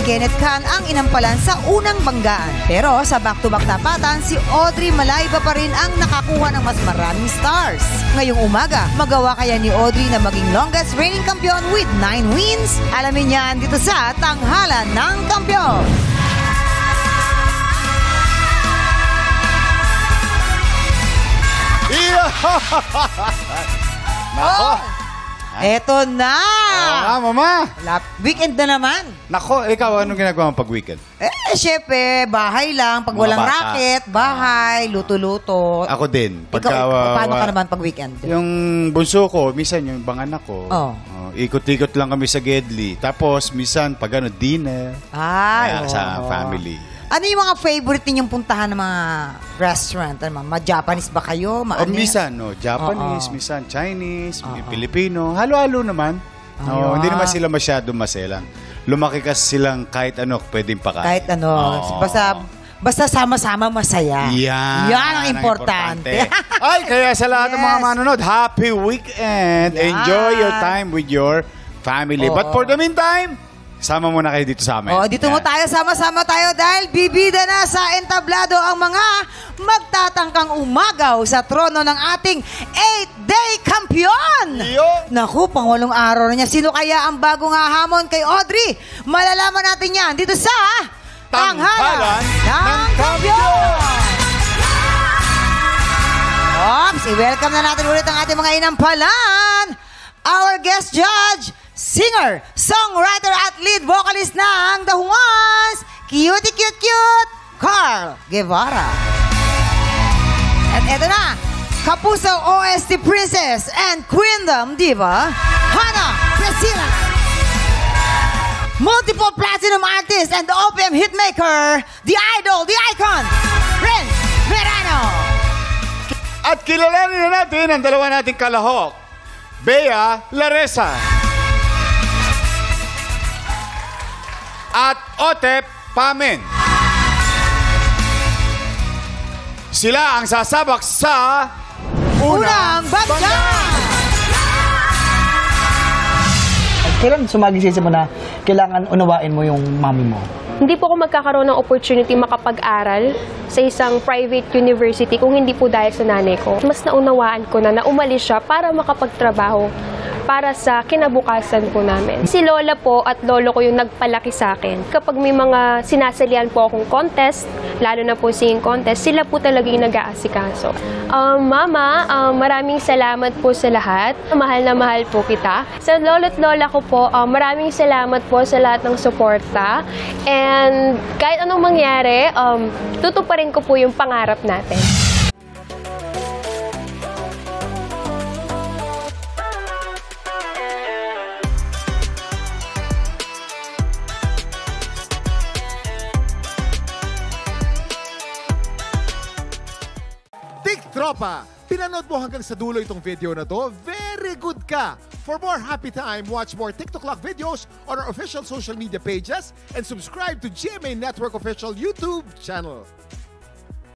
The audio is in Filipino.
Kenneth Can ang inampalan sa unang banggaan. Pero sa back-to-back tapatan, si Audrey Malayba pa rin ang nakakuha ng mas maraming stars. Ngayong umaga, magawa kaya ni Audrey na maging longest reigning kampiyon with 9 wins? Alamin niyan dito sa Tanghalan ng Kampiyon. Nako. Eto na! Mama. Weekend na naman. Nako, ikaw, anong ginagawa mo pag weekend? Syempre, bahay lang. Pag Mga walang bata. racket, bahay, luto-luto. Ako din. Ikaw, paano ka naman pag weekend? Yung bunso ko, minsan yung banganak ko. Ikot-ikot lang kami sa Gedli. Tapos, minsan, pag dinner. Kaya sa family. Ano yung mga favorite ninyong puntahan ng mga restaurant? Ma-Japanese ba kayo? Minsan, Japanese, minsan Chinese, Filipino. Halo-halo naman. Hindi naman sila masyado maselan. Lumaki kasi silang kahit ano, pwedeng pakain. Kahit ano. Basta sama-sama masaya. Yan ang importante. Ay, kaya sa lahat ng mga manonood, happy weekend. Enjoy your time with your family. But for the meantime, sama muna kayo dito sa amin. Dito mo tayo, sama-sama tayo dahil bibida na sa entablado ang mga magtatangkang umagaw sa trono ng ating 8-day kampiyon. Naku, pang-8 araw na niya. Sino kaya ang bagong hahamon kay Audrey? Malalaman natin yan dito sa Tanghalan ng Kampiyon. I-welcome na natin ulit ang ating mga inampalan. Our guest judge, singer, songwriter at lead vocalist ng The Juans, Cutie Cute Cute, Carl Guevara. At eto na, Kapuso OST Princess and Queendom Diva, Hannah Priscilla. Multiple platinum artist and the OPM hitmaker, the idol, the icon, Prince Verano. At kilalanin na natin ang dalawa nating kalahok, Bea Laresa at Otep Pamen. Sila ang sasabak sa Unang Banggaan! Kailan sumagisisi mo na kailangan unawain mo yung mami mo? Hindi po ako magkakaroon ng opportunity makapag-aral sa isang private university kung hindi po dahil sa nanay ko. Mas naunawaan ko na umalis siya para makapagtrabaho para sa kinabukasan po namin. Si Lola po at Lolo ko yung nagpalaki sa akin. Kapag may mga sinasalihan po akong contest, lalo na po singing contest, sila po talaga yung nag-aasikaso. Mama, maraming salamat po sa lahat. Mahal na mahal po kita. Sa Lolo at Lola ko po, maraming salamat po sa lahat ng suporta. And kahit anong mangyari, tutuparin ko po yung pangarap natin. Tropa, pinanood mo hanggang sa dulo itong video na to, very good ka! For more happy time, watch more TikTok Lock videos on our official social media pages and subscribe to GMA Network official YouTube channel.